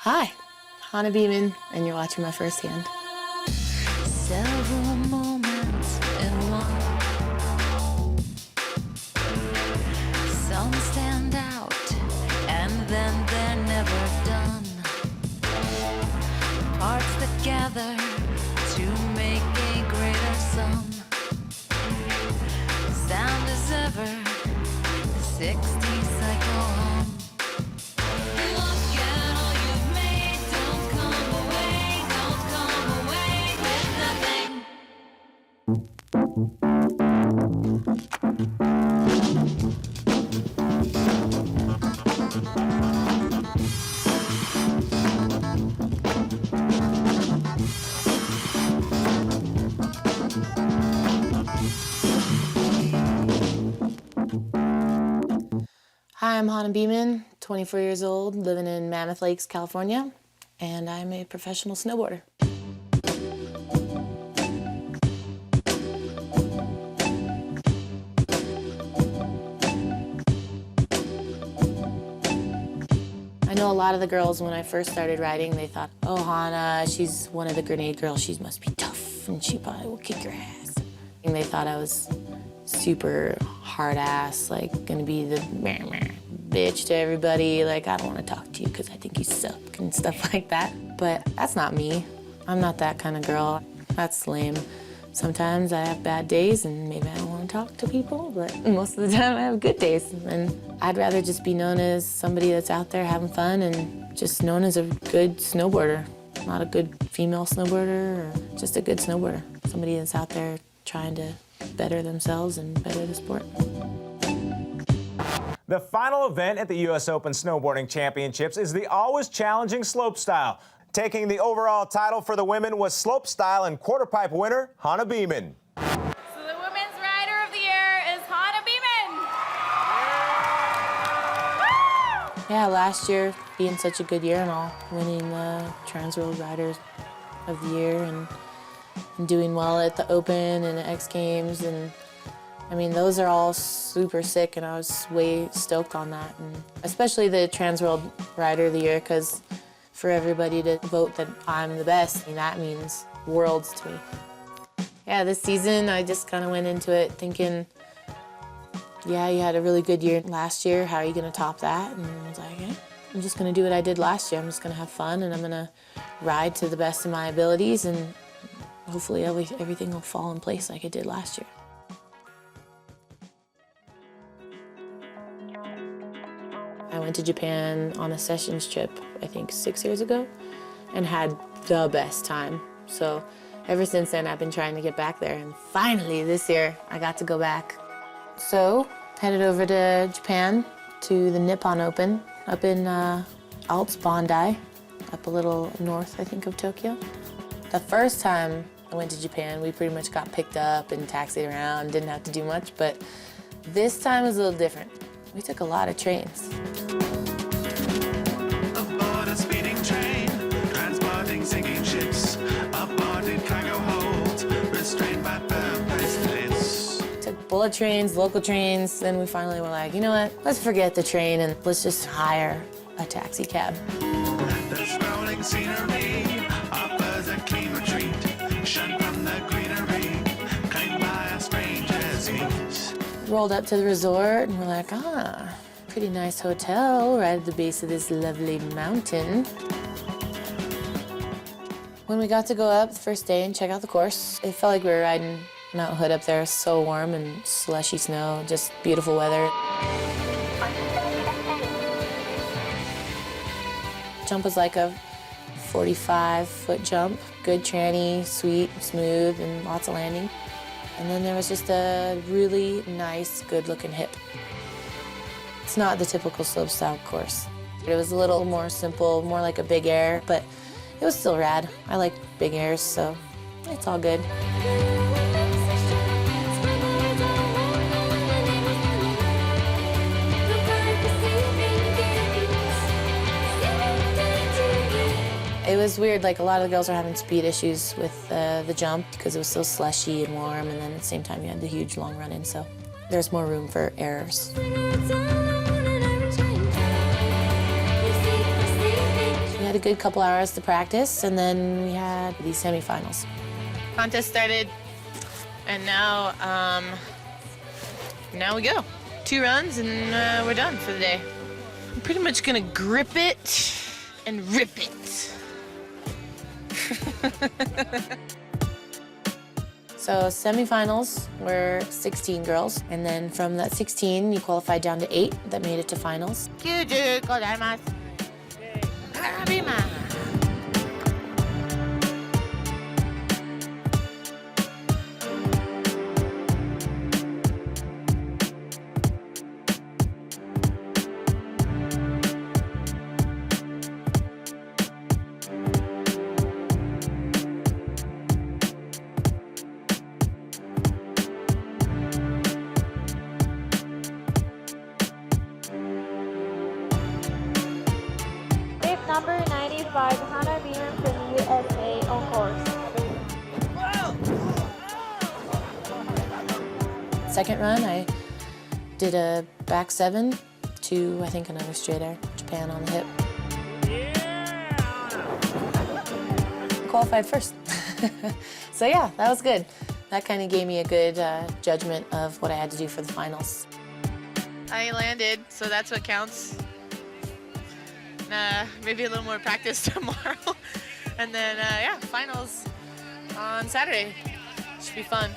Hi, Hana Beaman, and you're watching my first hand. Several moments in one. Some stand out, and then they're never done. Parts that gather to make a greater sum. Sound as ever, 60 cycle hum. Look at all you've made, don't come away with nothing. Hi, I'm Hana Beaman, 24 years old, living in Mammoth Lakes, California, and I'm a professional snowboarder. I know a lot of the girls, when I first started riding, they thought, oh, Hana, she's one of the grenade girls, she must be tough, and she probably will kick your ass. And they thought I was super hard ass, like gonna be the bitch to everybody, like I don't wanna talk to you because I think you suck and stuff like that. But that's not me. I'm not that kind of girl. That's lame. Sometimes I have bad days and maybe I don't wanna talk to people, but most of the time I have good days. And I'd rather just be known as somebody that's out there having fun and just known as a good snowboarder. Not a good female snowboarder, or just a good snowboarder. Somebody that's out there trying to better themselves and better the sport. The final event at the U.S. Open Snowboarding Championships is the always challenging slopestyle. Taking the overall title for the women was slopestyle and quarterpipe winner Hana Beaman. So the Women's Rider of the Year is Hana Beaman. Yeah, last year being such a good year and all, winning the Trans World Riders of the Year and doing well at the Open and the X Games, and I mean, those are all super sick, and I was way stoked on that. And especially the Trans World Rider of the Year, because for everybody to vote that I'm the best, I mean, that means worlds to me. Yeah, this season I just kind of went into it thinking, yeah, you had a really good year last year, how are you gonna top that? And I was like, yeah, I'm just gonna do what I did last year. I'm just gonna have fun, and I'm gonna ride to the best of my abilities, and hopefully everything will fall in place like it did last year. I went to Japan on a sessions trip, I think 6 years ago, and had the best time. So ever since then, I've been trying to get back there, and finally this year, I got to go back. So headed over to Japan to the Nippon Open up in Alps Bondi, up a little north, I think, of Tokyo. The first time I went to Japan, we pretty much got picked up and taxied around, didn't have to do much, but this time was a little different. We took a lot of trains. Aboard a speeding train, transporting sinking ships, aboarded cargo hold, restrained by firm bracelets. Took bullet trains, local trains, then we finally were like, you know what, let's forget the train and let's just hire a taxi cab. The sprawling scenery offers a clean retreat, shunned from the greenery, claimed by a stranger's feet. Rolled up to the resort and we're like, pretty nice hotel right at the base of this lovely mountain. When we got to go up the first day and check out the course, it felt like we were riding Mount Hood up there. So warm and slushy snow, just beautiful weather. Jump was like a 45-foot jump, good tranny, sweet, smooth, and lots of landing. And then there was just a really nice, good-looking hip. It's not the typical slopestyle course. It was a little more simple, more like a big air, but it was still rad. I like big airs, so it's all good. It was weird, like a lot of the girls were having speed issues with the jump because it was so slushy and warm, and then at the same time you had the huge long run-in, so there's more room for errors. had a good couple hours to practice, and then we had these semifinals. Contest started, and now we go. 2 runs, and we're done for the day. I'm pretty much gonna grip it and rip it. So semifinals were 16 girls, and then from that 16, you qualified down to 8 that made it to finals. 90ございます。Hana Beaman. Number 95, Hana Beaman from USA on course. Second run, I did a back 7 to, I think, another straight air, Japan on the hip. Qualified first. So yeah, that was good. That kind of gave me a good judgment of what I had to do for the finals. I landed, so that's what counts. Maybe a little more practice tomorrow. And then, yeah, finals on Saturday. Should be fun.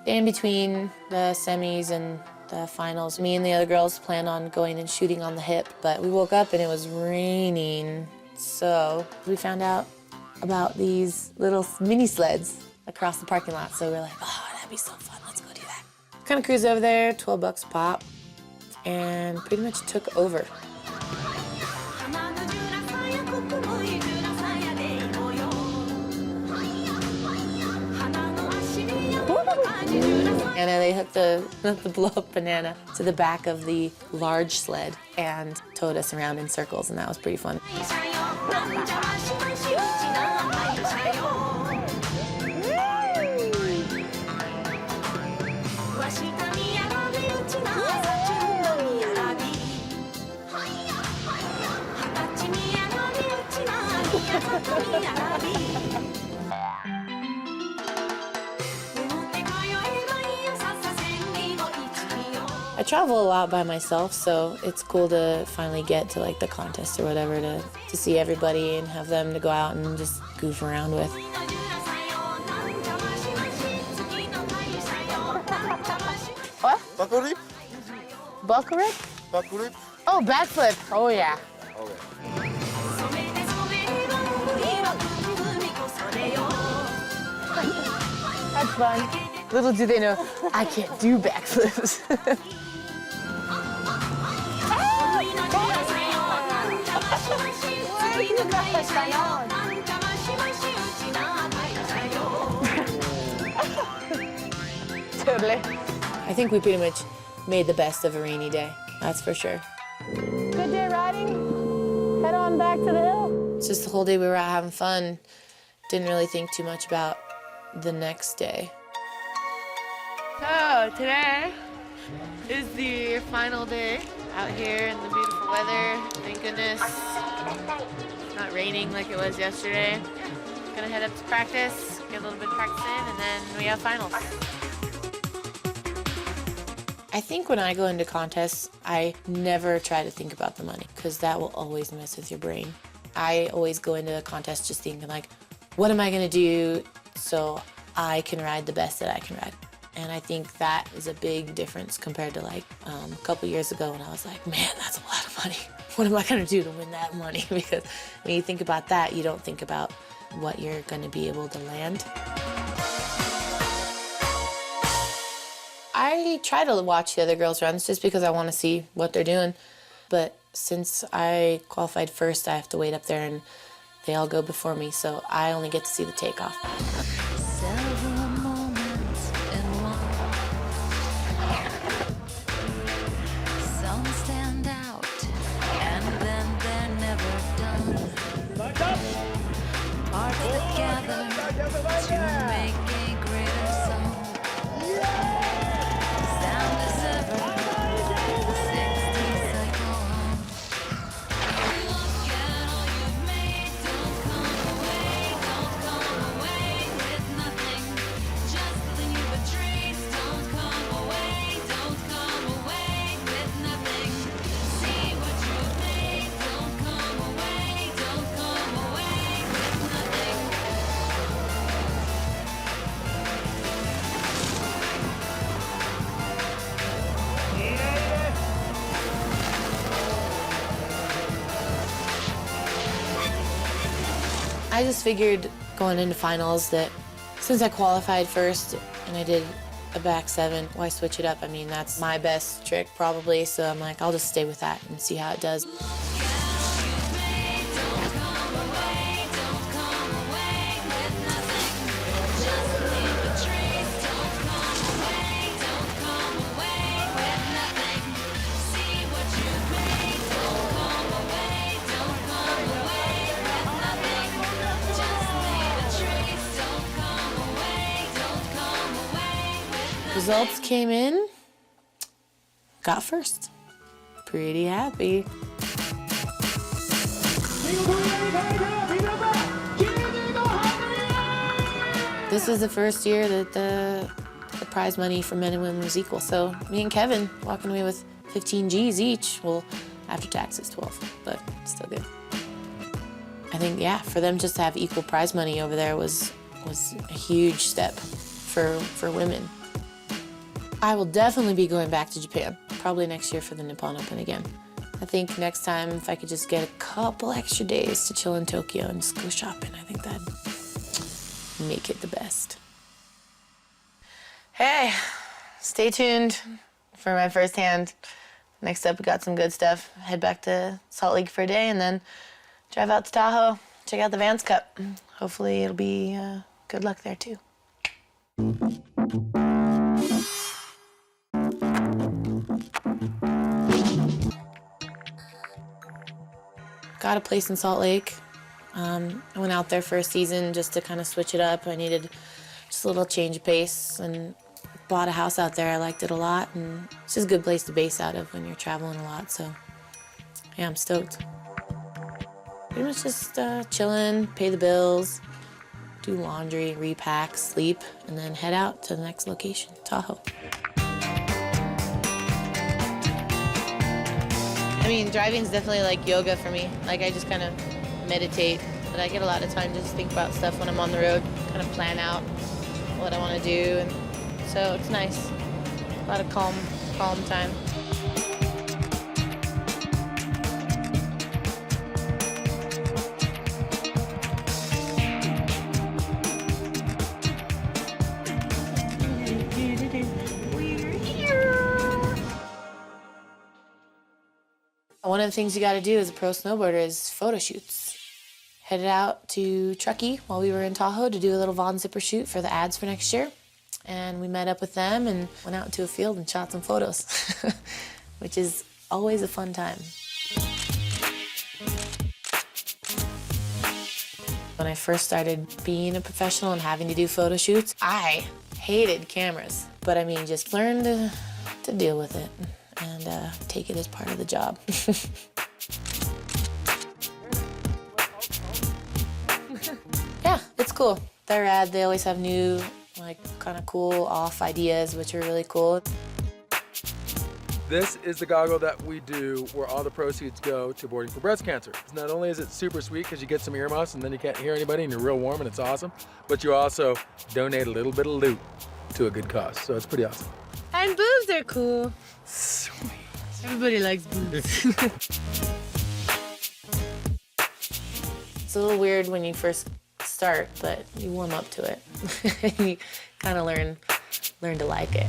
In between the semis and the finals, me and the other girls planned on going and shooting on the hip, but we woke up and it was raining. So we found out about these little mini sleds across the parking lot. So we're like, oh, that'd be so fun, let's go do that. Kind of cruised over there, 12 bucks a pop, and pretty much took over. And then they hooked the blow-up banana to the back of the large sled and towed us around in circles, and that was pretty fun. I travel a lot by myself, so it's cool to finally get to like the contest or whatever to see everybody and have them to go out and just goof around with. What? Backflip? Buckle-rip? Backflip? Oh, backflip. Oh, yeah. That's fun. Little do they know, I can't do backflips. Totally. I think we pretty much made the best of a rainy day, that's for sure. Good day riding. Head on back to the hill. It's just the whole day we were out having fun. Didn't really think too much about the next day. So today is the final day out here in the beautiful weather. Thank goodness it's not raining like it was yesterday. Gonna head up to practice, get a little bit of practice in, and then we have finals. I think when I go into contests, I never try to think about the money because that will always mess with your brain. I always go into a contest just thinking like, what am I gonna do so I can ride the best that I can ride? And I think that is a big difference compared to like a couple years ago when I was like, man, that's a lot of money. What am I gonna do to win that money? Because when you think about that, you don't think about what you're gonna be able to land. I try to watch the other girls' runs just because I want to see what they're doing. But since I qualified first, I have to wait up there and they all go before me, so I only get to see the takeoff. Several moments in one. Some stand out and to make a greater song. Sound as ever, 60 cycle home. Look at all you've made, don't come away with nothing. Just the you betrayed, don't come away with nothing. See what you've made, don't come away with nothing. I just figured going into finals that since I qualified first and I did a back 7, why switch it up? I mean, that's my best trick probably, so I'm like, I'll just stay with that and see how it does. Results came in, got first. Pretty happy. This is the first year that the prize money for men and women was equal. So me and Kevin walking away with 15 G's each. Well, after taxes, 12, but still good. I think, yeah, for them just to have equal prize money over there was a huge step for women. I will definitely be going back to Japan, probably next year for the Nippon Open again. I think next time, if I could just get a couple extra days to chill in Tokyo and just go shopping, I think that'd make it the best. Hey, stay tuned for my first hand. Next up, we got some good stuff. Head back to Salt Lake for a day and then drive out to Tahoe, check out the Vans Cup. Hopefully it'll be good luck there too. Got a place in Salt Lake. I went out there for a season just to kind of switch it up. I needed just a little change of pace and bought a house out there. I liked it a lot, and it's just a good place to base out of when you're traveling a lot. So yeah, I'm stoked. Pretty much just chilling, pay the bills, do laundry, repack, sleep, and then head out to the next location, Tahoe. I mean, driving's definitely like yoga for me. Like, I just kind of meditate, but I get a lot of time to just think about stuff when I'm on the road, kind of plan out what I want to do, and so it's nice. A lot of calm time. One of the things you got to do as a pro snowboarder is photo shoots. Headed out to Truckee while we were in Tahoe to do a little Von Zipper shoot for the ads for next year. And we met up with them and went out into a field and shot some photos, which is always a fun time. When I first started being a professional and having to do photo shoots, I hated cameras. But I mean, just learned to deal with it and take it as part of the job. Yeah, it's cool. They're rad. They always have new, like, kind of cool off ideas, which are really cool. This is the goggle that we do where all the proceeds go to Boarding for Breast Cancer. Not only is it super sweet because you get some earmuffs and then you can't hear anybody and you're real warm and it's awesome, but you also donate a little bit of loot to a good cause. So it's pretty awesome. And boobs are cool. Sweet. Everybody likes boobs. It's a little weird when you first start, but you warm up to it. You kind of learn to like it.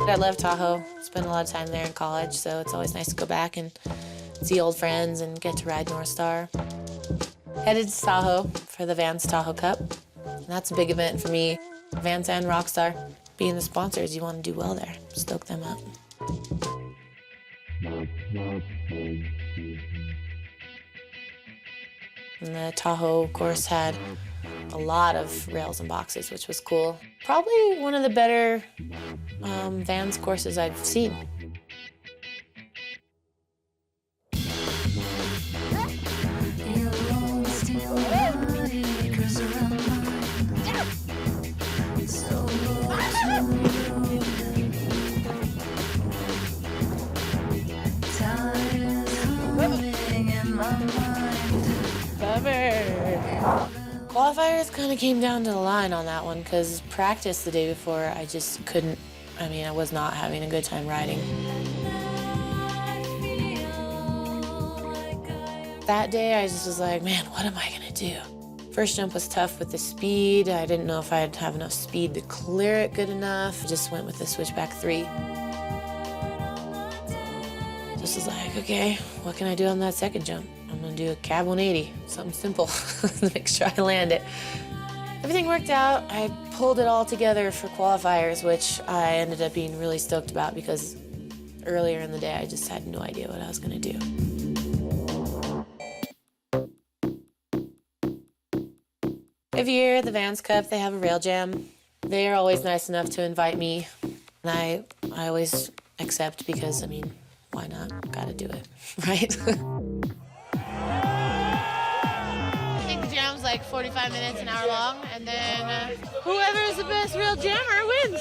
I love Tahoe. Spent a lot of time there in college, so it's always nice to go back and see old friends and get to ride Northstar. Headed to Tahoe for the Vans Tahoe Cup. And that's a big event for me. Vans and Rockstar. Being the sponsors, you want to do well there. Stoke them up. And the Tahoe course had a lot of rails and boxes, which was cool. Probably one of the better Vans courses I've seen. Qualifiers kind of came down to the line on that one because practice the day before, I just couldn't, I was not having a good time riding. That day, I just was like, man, what am I gonna do? First jump was tough with the speed. I didn't know if I'd have enough speed to clear it good enough. I just went with the switchback 3. Just was like, okay, what can I do on that second jump? I'm gonna do a cab 180, something simple to make sure I land it. Everything worked out. I pulled it all together for qualifiers, which I ended up being really stoked about because earlier in the day, I just had no idea what I was gonna do. Every year at the Vans Cup, they have a rail jam. They are always nice enough to invite me, and I always accept because, why not? Gotta do it, right? I think the jam's like 45 minutes, an hour long, and then whoever is the best real jammer wins.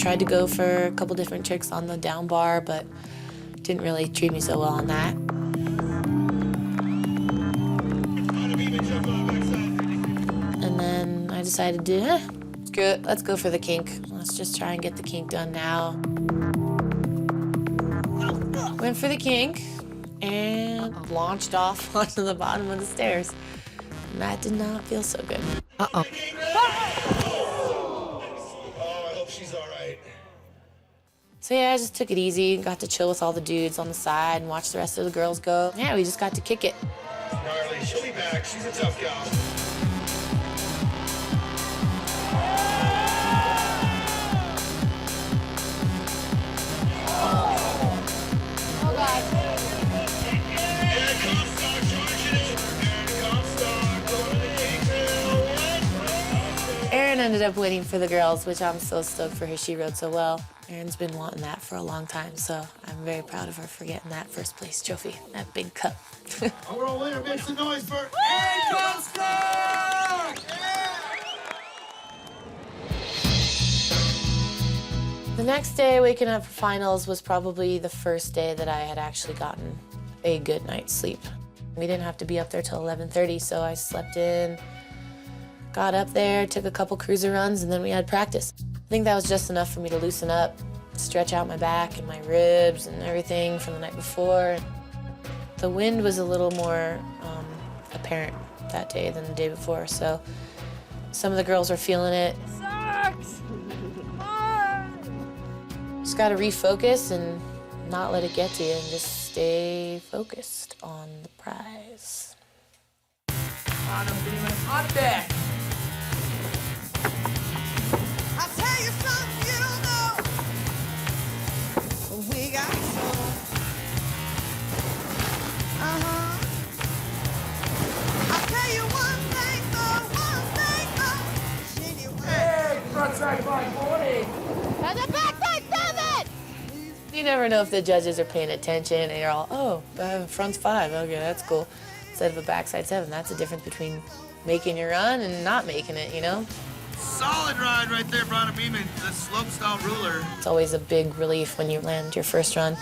Tried to go for a couple different tricks on the down bar, but didn't really treat me so well on that. And then I decided to, screw it, let's go for the kink. Let's just try and get the kink done now. Went for the kink and launched off onto the bottom of the stairs. And that did not feel so good. Uh-oh. So yeah, I just took it easy, got to chill with all the dudes on the side and watch the rest of the girls go. Yeah, we just got to kick it. Gnarly, she'll be back. She's a tough gal. Oh God. Erin ended up winning for the girls, which I'm so stoked for her. She rode so well. Erin's been wanting that for a long time, so I'm very proud of her for getting that first place trophy, that big cup. Overall winner, make some noise for Erin Northstar! The next day, waking up for finals was probably the first day that I had actually gotten a good night's sleep. We didn't have to be up there till 11:30, so I slept in, got up there, took a couple cruiser runs, and then we had practice. I think that was just enough for me to loosen up, stretch out my back and my ribs and everything from the night before. The wind was a little more apparent that day than the day before, so some of the girls were feeling it. Sucks! Just gotta refocus and not let it get to you and just stay focused on the prize. Hana Beaman on deck. I'll tell you something you don't know. We got soul. I'll tell you one thing though. Hey, frontside 540. And the backside 7! You never know if the judges are paying attention and you're all, oh, front's 5, okay, that's cool. Instead of a backside 7, that's the difference between making your run and not making it, you know? Solid ride right there, Hana Beaman, the slopestyle ruler. It's always a big relief when you land your first run.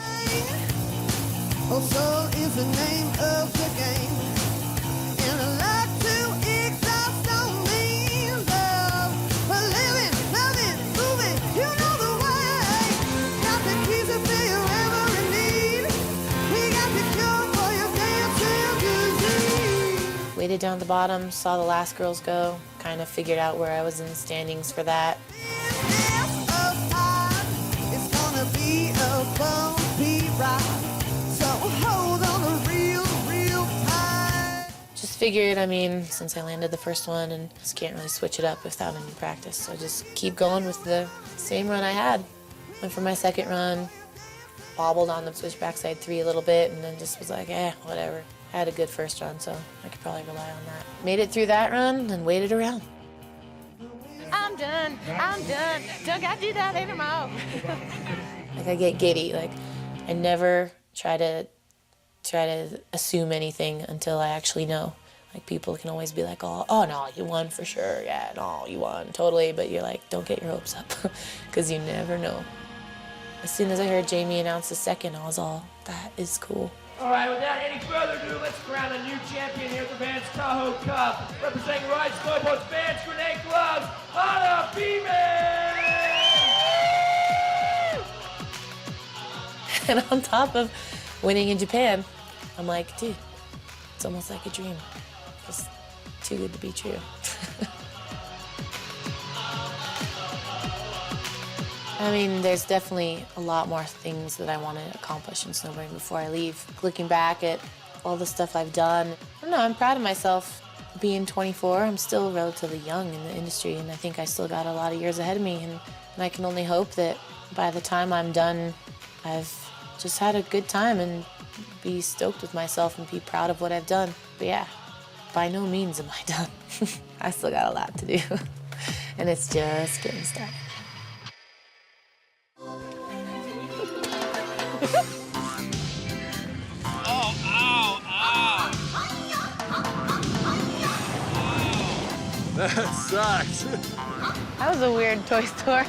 Oh, so is the name of the game. And I like to exhaust on me love. But living, loving, moving, you know the way. Got the keys to fill your every need. We got the cure for your dancing disease. Waited down at the bottom, saw the last girls go, kind of figured out where I was in the standings for that. It's gonna be a bumpy ride. So hold on a real tight. Just figured, I mean, since I landed the first one and just can't really switch it up without any practice, so just keep going with the same run I had. Went for my second run, bobbled on the switch backside 3 a little bit, and then just was like, whatever. I had a good first run, so I could probably rely on that. Made it through that run and waited around. I'm done, don't gotta do that anymore. Like, I get giddy, like, I never try to assume anything until I actually know. Like, people can always be like, oh no, you won for sure, yeah, no, you won, totally, but you're like, don't get your hopes up, because you never know. As soon as I heard Jamie announce the second, I was all, that is cool. All right, without any further ado, let's crown a new champion here at the Vans Tahoe Cup. Representing Ride Snowboard's Vans Grenade Gloves, Hana Beaman! And on top of winning in Japan, I'm like, dude, it's almost like a dream. Just too good to be true. I mean, there's definitely a lot more things that I want to accomplish in snowboarding before I leave. Looking back at all the stuff I've done, I don't know, I'm proud of myself. Being 24, I'm still relatively young in the industry, and I think I still got a lot of years ahead of me, and I can only hope that by the time I'm done, I've just had a good time and be stoked with myself and be proud of what I've done. But yeah, by no means am I done. I still got a lot to do, and it's just getting started. That sucks. That was a weird toy store.